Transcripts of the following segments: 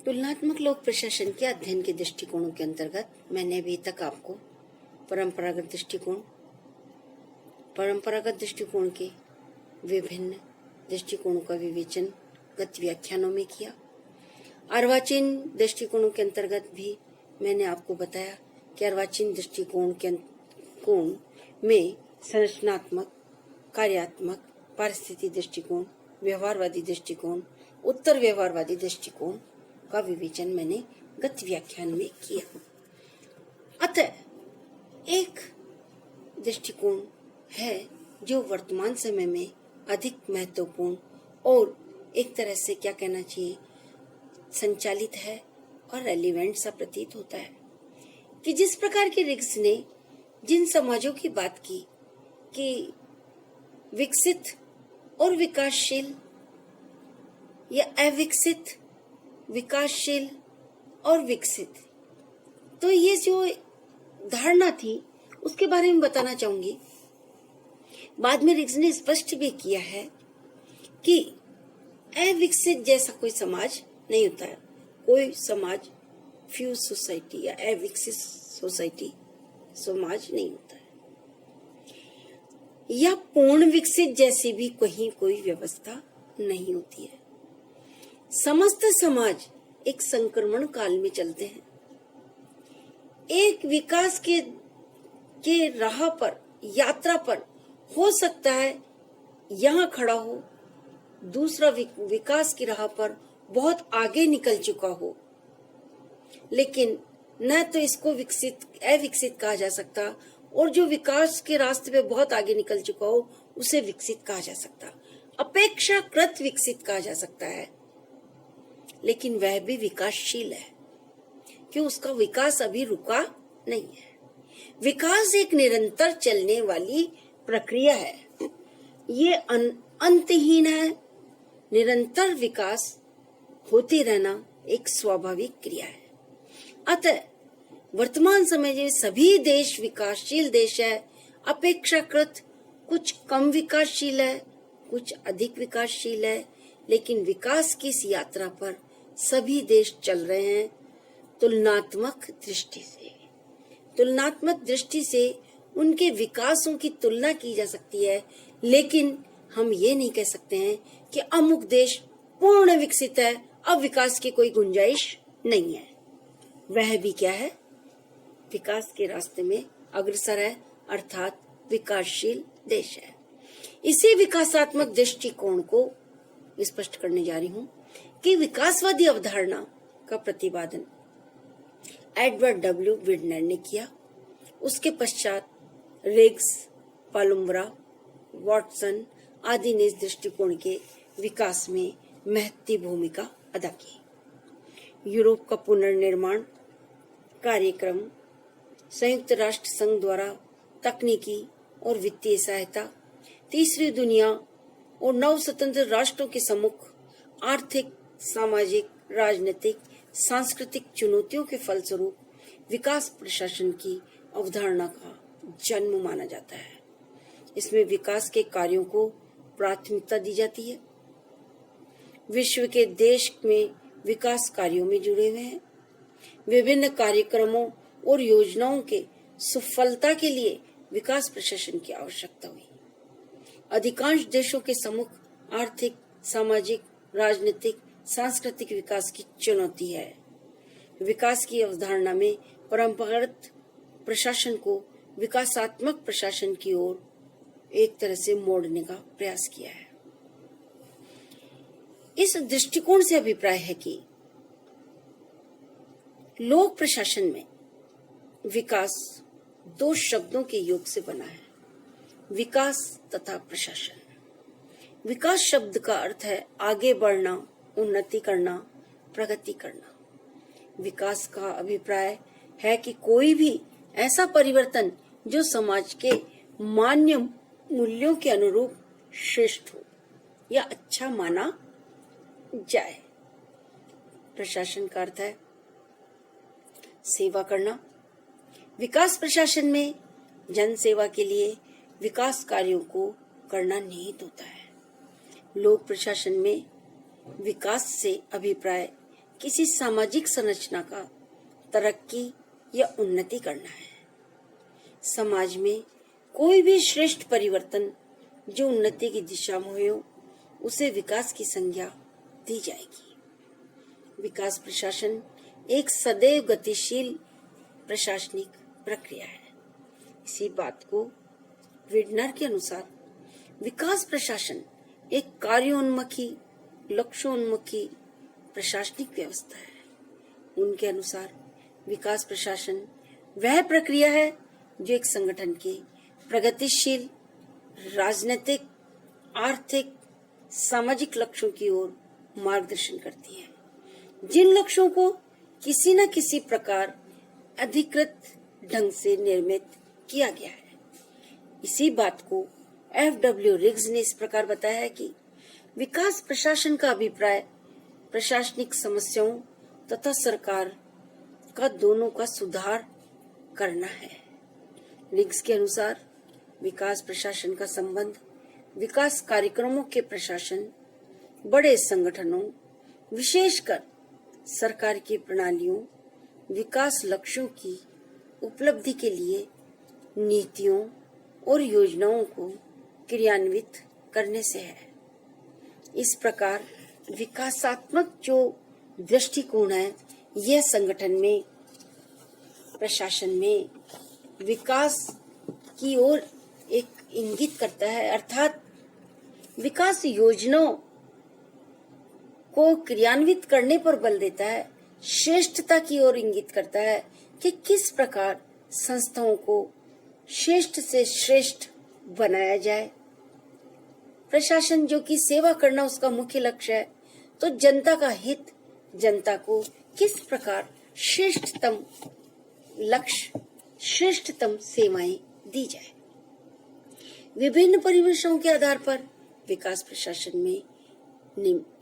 तुलनात्मक लोक प्रशासन के अध्ययन के दृष्टिकोणों के अंतर्गत मैंने अभी तक आपको परंपरागत दृष्टिकोण के विभिन्न दृष्टिकोणों का विवेचन गत व्याख्यानों में किया। अर्वाचीन दृष्टिकोणों के अंतर्गत भी मैंने आपको बताया कि अर्वाचीन दृष्टिकोण में संरचनात्मक, कार्यात्मक, पारिस्थितिक दृष्टिकोण, व्यवहारवादी दृष्टिकोण, उत्तर व्यवहारवादी दृष्टिकोण का विवेचन मैंने गत व्याख्यान में किया। अतः एक दृष्टिकोण है जो वर्तमान समय में अधिक महत्वपूर्ण और एक तरह से क्या कहना चाहिए संचालित है और रेलिवेंट सा प्रतीत होता है कि जिस प्रकार के रिग्स ने जिन समाजों की बात की कि विकसित और विकासशील या अविकसित, विकासशील और विकसित, तो ये जो धारणा थी उसके बारे में बताना चाहूंगी। बाद में रिग्स ने स्पष्ट भी किया है कि अविकसित जैसा कोई समाज नहीं होता है। कोई समाज फ्यूज सोसाइटी या अविकसित सोसाइटी समाज नहीं होता है, या पूर्ण विकसित जैसी भी कहीं कोई व्यवस्था नहीं होती है। समस्त समाज एक संक्रमण काल में चलते हैं। एक विकास के राह पर, यात्रा पर हो सकता है यहाँ खड़ा हो, दूसरा विकास की राह पर बहुत आगे निकल चुका हो, लेकिन न तो इसको अविकसित कहा जा सकता, और जो विकास के रास्ते पे बहुत आगे निकल चुका हो उसे विकसित कहा जा सकता, अपेक्षाकृत विकसित कहा जा सकता है, लेकिन वह भी विकासशील है कि उसका विकास अभी रुका नहीं है। विकास एक निरंतर चलने वाली प्रक्रिया है, ये अंतहीन है। निरंतर विकास होते रहना एक स्वाभाविक क्रिया है। अतः वर्तमान समय में सभी देश विकासशील देश है, अपेक्षाकृत कुछ कम विकासशील है, कुछ अधिक विकासशील है, लेकिन विकास की इस यात्रा पर सभी देश चल रहे हैं तुलनात्मक दृष्टि से उनके विकासों की तुलना की जा सकती है, लेकिन हम ये नहीं कह सकते हैं कि अमुक देश पूर्ण विकसित है, अब विकास की कोई गुंजाइश नहीं है। वह भी क्या है, विकास के रास्ते में अग्रसर है, अर्थात विकासशील देश है। इसी विकासात्मक दृष्टिकोण को स्पष्ट करने जा रही हूं कि विकासवादी अवधारणा का प्रतिपादन एडवर्ड डब्ल्यू विडनर ने किया। उसके पश्चात रिग्स, पालुम्ब्रा, वॉटसन आदि ने इस दृष्टिकोण के विकास में महत्वपूर्ण भूमिका अदा की। यूरोप का पुनर्निर्माण कार्यक्रम, संयुक्त राष्ट्र संघ द्वारा तकनीकी और वित्तीय सहायता, तीसरी दुनिया और नव स्वतंत्र राष्ट्रों के सम्मुख आर्थिक, सामाजिक, राजनीतिक, सांस्कृतिक चुनौतियों के फलस्वरूप विकास प्रशासन की अवधारणा का जन्म माना जाता है। इसमें विकास के कार्यों को प्राथमिकता दी जाती है। विश्व के देश में विकास कार्यों में जुड़े हुए हैं। विभिन्न कार्यक्रमों और योजनाओं के सफलता के लिए विकास प्रशासन की आवश्यकता हुई। अधिकांश देशों के सम्मुख आर्थिक, सामाजिक, राजनीतिक, सांस्कृतिक विकास की चुनौती है। विकास की अवधारणा में परंपरागत प्रशासन को विकासात्मक प्रशासन की ओर एक तरह से मोड़ने का प्रयास किया है। इस दृष्टिकोण से अभिप्राय है कि लोक प्रशासन में विकास दो शब्दों के योग से बना है, विकास तथा प्रशासन। विकास शब्द का अर्थ है आगे बढ़ना, उन्नति करना, प्रगति करना। विकास का अभिप्राय है कि कोई भी ऐसा परिवर्तन जो समाज के मान्य मूल्यों के अनुरूप श्रेष्ठ हो या अच्छा माना जाए। प्रशासन का अर्थ है सेवा करना। विकास प्रशासन में जन सेवा के लिए विकास कार्यों को करना निहित होता है। लोक प्रशासन में विकास से अभिप्राय किसी सामाजिक संरचना का तरक्की या उन्नति करना है। समाज में कोई भी श्रेष्ठ परिवर्तन जो उन्नति की दिशा में हो, उसे विकास की संज्ञा दी जाएगी। विकास प्रशासन एक सदैव गतिशील प्रशासनिक प्रक्रिया है। इसी बात को विडनर के अनुसार विकास प्रशासन एक कार्योन्मुखी, लक्ष्योन्मुखी प्रशासनिक व्यवस्था है। उनके अनुसार विकास प्रशासन वह प्रक्रिया है जो एक संगठन के प्रगतिशील राजनीतिक, आर्थिक, सामाजिक लक्ष्यों की ओर मार्गदर्शन करती है, जिन लक्ष्यों को किसी न किसी प्रकार अधिकृत ढंग से निर्मित किया गया है। इसी बात को F.W. रिग्स ने इस प्रकार बताया है कि विकास प्रशासन का अभिप्राय प्रशासनिक समस्याओं तथा सरकार का दोनों का सुधार करना है। रिग्स के अनुसार विकास प्रशासन का संबंध विकास कार्यक्रमों के प्रशासन, बड़े संगठनों, विशेषकर सरकार की प्रणालियों, विकास लक्ष्यों की उपलब्धि के लिए नीतियों और योजनाओं को क्रियान्वित करने से है। इस प्रकार विकासात्मक जो दृष्टिकोण है, यह संगठन में, प्रशासन में विकास की ओर एक इंगित करता है, अर्थात विकास योजनाओं को क्रियान्वित करने पर बल देता है। श्रेष्ठता की ओर इंगित करता है कि किस प्रकार संस्थाओं को श्रेष्ठ से श्रेष्ठ बनाया जाए। प्रशासन जो कि सेवा करना उसका मुख्य लक्ष्य है, तो जनता का हित, जनता को किस प्रकार श्रेष्ठतम लक्ष्य, श्रेष्ठतम सेवाएं दी जाए। विभिन्न परिवेशों के आधार पर विकास प्रशासन में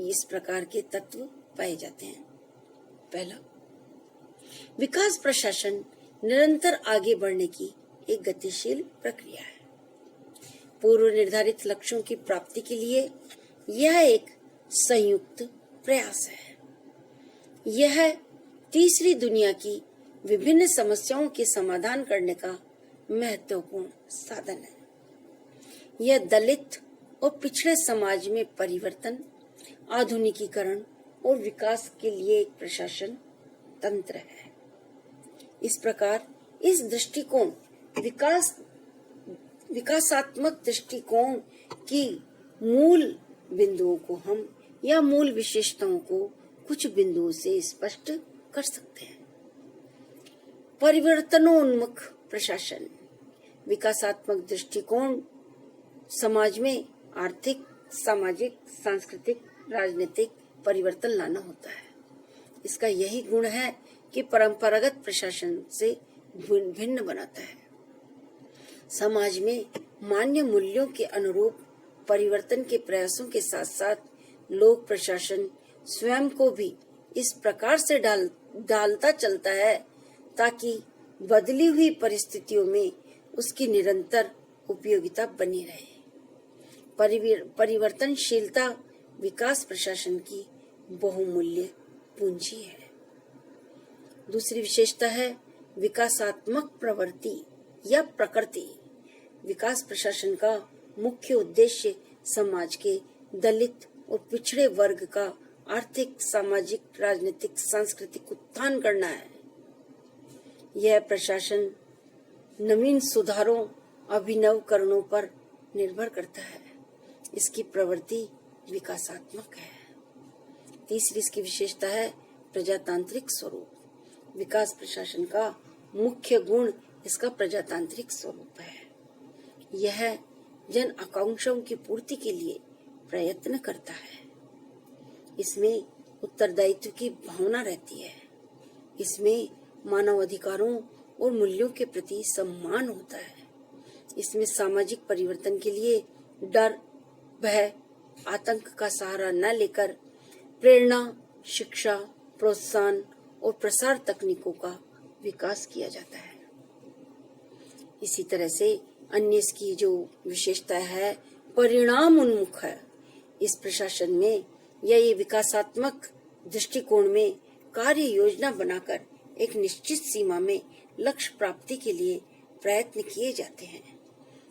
इस प्रकार के तत्व पाए जाते हैं। पहला, विकास प्रशासन निरंतर आगे बढ़ने की एक गतिशील प्रक्रिया है। पूर्व निर्धारित लक्ष्यों की प्राप्ति के लिए यह एक संयुक्त प्रयास है। यह तीसरी दुनिया की विभिन्न समस्याओं के समाधान करने का महत्वपूर्ण साधन है। यह दलित और पिछड़े समाज में परिवर्तन, आधुनिकीकरण और विकास के लिए एक प्रशासन तंत्र है। इस प्रकार इस दृष्टिकोण विकासात्मक दृष्टिकोण की मूल बिंदुओं को हम या मूल विशेषताओं को कुछ बिंदुओं से स्पष्ट कर सकते हैं। परिवर्तनोन्मुख प्रशासन, विकासात्मक दृष्टिकोण समाज में आर्थिक, सामाजिक, सांस्कृतिक, राजनीतिक परिवर्तन लाना होता है। इसका यही गुण है कि परंपरागत प्रशासन से भिन्न बनाता है। समाज में मान्य मूल्यों के अनुरूप परिवर्तन के प्रयासों के साथ साथ लोक प्रशासन स्वयं को भी इस प्रकार से ढालता चलता है ताकि बदली हुई परिस्थितियों में उसकी निरंतर उपयोगिता बनी रहे। परिवर्तनशीलता विकास प्रशासन की बहुमूल्य पूंजी है। दूसरी विशेषता है विकासात्मक प्रवृत्ति या प्रकृति। विकास प्रशासन का मुख्य उद्देश्य समाज के दलित और पिछड़े वर्ग का आर्थिक, सामाजिक, राजनीतिक, सांस्कृतिक उत्थान करना है। यह प्रशासन नवीन सुधारों, अभिनवकरणों पर निर्भर करता है। इसकी प्रवृत्ति विकासात्मक है। तीसरी इसकी विशेषता है प्रजातांत्रिक स्वरूप। विकास प्रशासन का मुख्य गुण इसका प्रजातांत्रिक स्वरूप है। यह जन आकांक्षाओं की पूर्ति के लिए प्रयत्न करता है। इसमें उत्तरदायित्व की भावना रहती है। इसमें मानव अधिकारों और मूल्यों के प्रति सम्मान होता है। इसमें सामाजिक परिवर्तन के लिए डर, भय, आतंक का सहारा न लेकर प्रेरणा, शिक्षा, प्रोत्साहन और प्रसार तकनीकों का विकास किया जाता है। इसी तरह से अन्य इसकी जो विशेषता है परिणाम उन्मुख है। इस प्रशासन में या ये विकासात्मक दृष्टिकोण में कार्य योजना बनाकर एक निश्चित सीमा में लक्ष्य प्राप्ति के लिए प्रयत्न किए जाते हैं।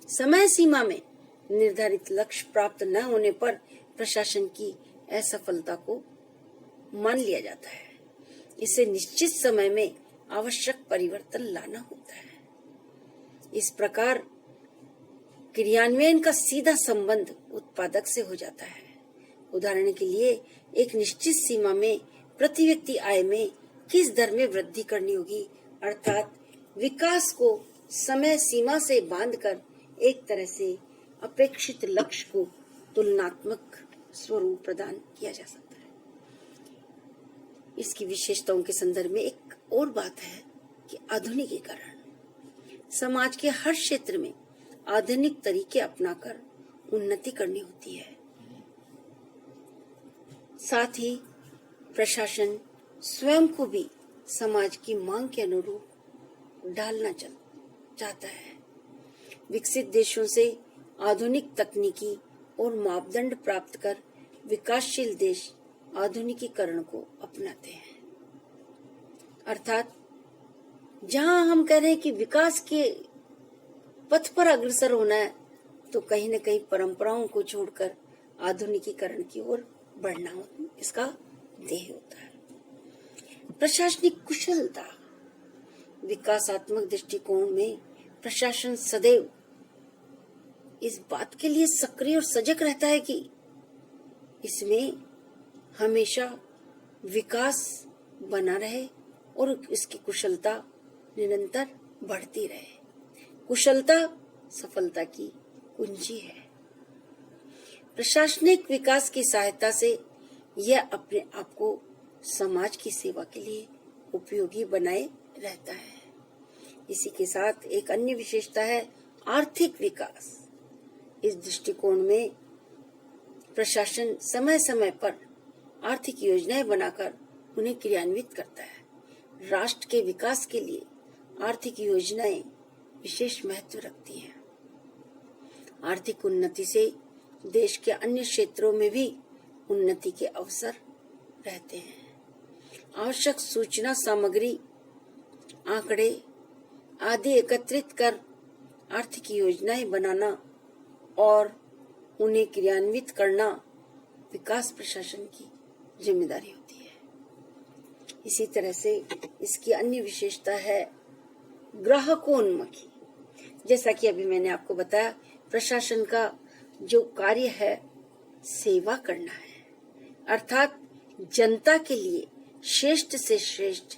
समय सीमा में निर्धारित लक्ष्य प्राप्त न होने पर प्रशासन की असफलता को मान लिया जाता है। इसे निश्चित समय में आवश्यक परिवर्तन लाना होता है। इस प्रकार क्रियान्वयन का सीधा संबंध उत्पादक से हो जाता है। उदाहरण के लिए एक निश्चित सीमा में प्रति व्यक्ति आय में किस दर में वृद्धि करनी होगी, अर्थात विकास को समय सीमा से बांधकर एक तरह से अपेक्षित लक्ष्य को तुलनात्मक स्वरूप प्रदान किया जा सकता है। इसकी विशेषताओं के संदर्भ में एक और बात है कि आधुनिकीकरण समाज के हर क्षेत्र में आधुनिक तरीके अपनाकर उन्नति करनी होती है। साथ ही प्रशासन स्वयं को भी समाज की मांग के अनुरूप ढालना चाहता है। विकसित देशों से आधुनिक तकनीकी और मापदंड प्राप्त कर विकासशील देश आधुनिकीकरण को अपनाते हैं। अर्थात जहां हम कह रहे हैं कि विकास के पथ पर अग्रसर होना है, तो कहीं न कहीं परंपराओं को छोड़कर आधुनिकीकरण की ओर बढ़ना इसका ध्येय होता है। प्रशासनिक कुशलता विकासात्मक दृष्टिकोण में प्रशासन सदैव इस बात के लिए सक्रिय और सजग रहता है कि इसमें हमेशा विकास बना रहे और इसकी कुशलता निरंतर बढ़ती रहे। कुशलता सफलता की कुंजी है। प्रशासनिक विकास की सहायता से यह अपने आप को समाज की सेवा के लिए उपयोगी बनाए रहता है। इसी के साथ एक अन्य विशेषता है आर्थिक विकास। इस दृष्टिकोण में प्रशासन समय समय पर आर्थिक योजनाएं बनाकर उन्हें क्रियान्वित करता है। राष्ट्र के विकास के लिए आर्थिक योजनाएं विशेष महत्व रखती हैं। आर्थिक उन्नति से देश के अन्य क्षेत्रों में भी उन्नति के अवसर रहते हैं। आवश्यक सूचना सामग्री, आंकड़े आदि एकत्रित कर आर्थिक योजनाएं बनाना और उन्हें क्रियान्वित करना विकास प्रशासन की जिम्मेदारी होती है। इसी तरह से इसकी अन्य विशेषता है ग्राहकोन्मुखी। जैसा कि अभी मैंने आपको बताया, प्रशासन का जो कार्य है सेवा करना है, अर्थात जनता के लिए श्रेष्ठ से श्रेष्ठ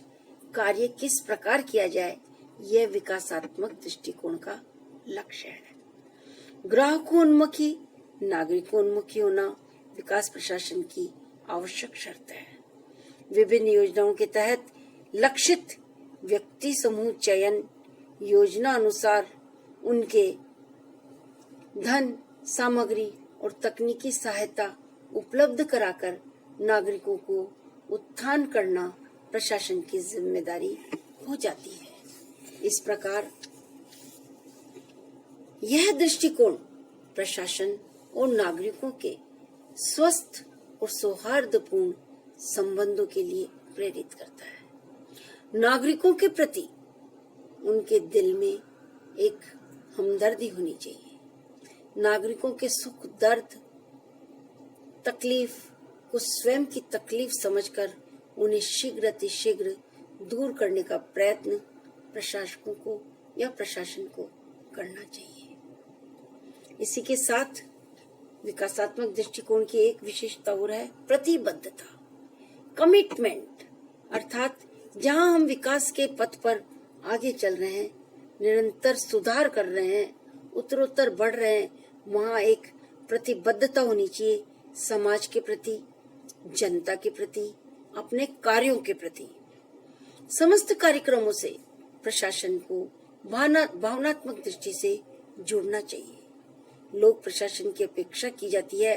कार्य किस प्रकार किया जाए, यह विकासात्मक दृष्टिकोण का लक्ष्य है। ग्राहकोन्मुखी नागरिकोन्मुखी होना विकास प्रशासन की आवश्यक शर्त है। विभिन्न योजनाओं के तहत लक्षित व्यक्ति समूह चयन योजना अनुसार उनके धन, सामग्री और तकनीकी सहायता उपलब्ध कराकर नागरिकों को उत्थान करना प्रशासन की जिम्मेदारी हो जाती है। इस प्रकार यह दृष्टिकोण प्रशासन और नागरिकों के स्वस्थ और सौहार्दपूर्ण संबंधों के लिए प्रेरित करता है। नागरिकों के प्रति उनके दिल में एक हमदर्दी होनी चाहिए। नागरिकों के सुख, दर्द, तकलीफ को स्वयं की तकलीफ समझकर उन्हें शीघ्र अतिशीघ्र दूर करने का प्रयत्न प्रशासकों को या प्रशासन को करना चाहिए। इसी के साथ विकासात्मक दृष्टिकोण की एक विशेषता और है प्रतिबद्धता, कमिटमेंट। अर्थात जहां हम विकास के पथ पर आगे चल रहे हैं, निरंतर सुधार कर रहे हैं, उत्तरोत्तर बढ़ रहे हैं, वहां एक प्रतिबद्धता होनी चाहिए समाज के प्रति, जनता के प्रति, अपने कार्यों के प्रति। समस्त कार्यक्रमों से प्रशासन को भावनात्मक दृष्टि से जुड़ना चाहिए। लोक प्रशासन की अपेक्षा की जाती है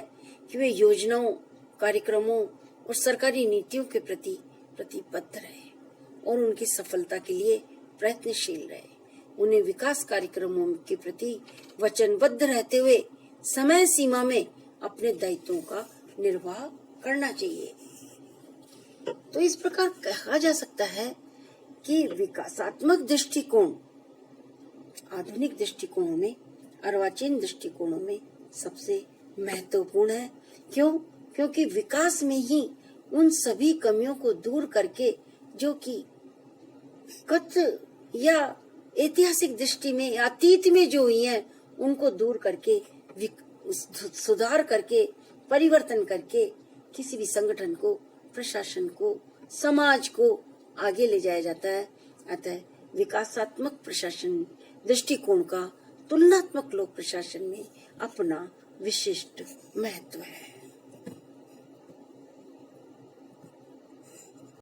कि वे योजनाओं, कार्यक्रमों और सरकारी नीतियों के प्रति प्रतिबद्ध रहे और उनकी सफलता के लिए प्रयत्नशील रहे। उन्हें विकास कार्यक्रमों के प्रति वचनबद्ध रहते हुए समय सीमा में अपने दायित्वों का निर्वाह करना चाहिए। तो इस प्रकार कहा जा सकता है कि विकासात्मक दृष्टिकोण आधुनिक दृष्टिकोणों में, अर्वाचीन दृष्टिकोणों में सबसे महत्वपूर्ण है। क्यों? क्योंकि विकास में ही उन सभी कमियों को दूर करके, जो कि गत या ऐतिहासिक दृष्टि में अतीत में जो हुई है, उनको दूर करके, सुधार करके, परिवर्तन करके किसी भी संगठन को, प्रशासन को, समाज को आगे ले जाया जाता है। अतः विकासात्मक प्रशासन दृष्टिकोण का तुलनात्मक लोक प्रशासन में अपना विशिष्ट महत्व है।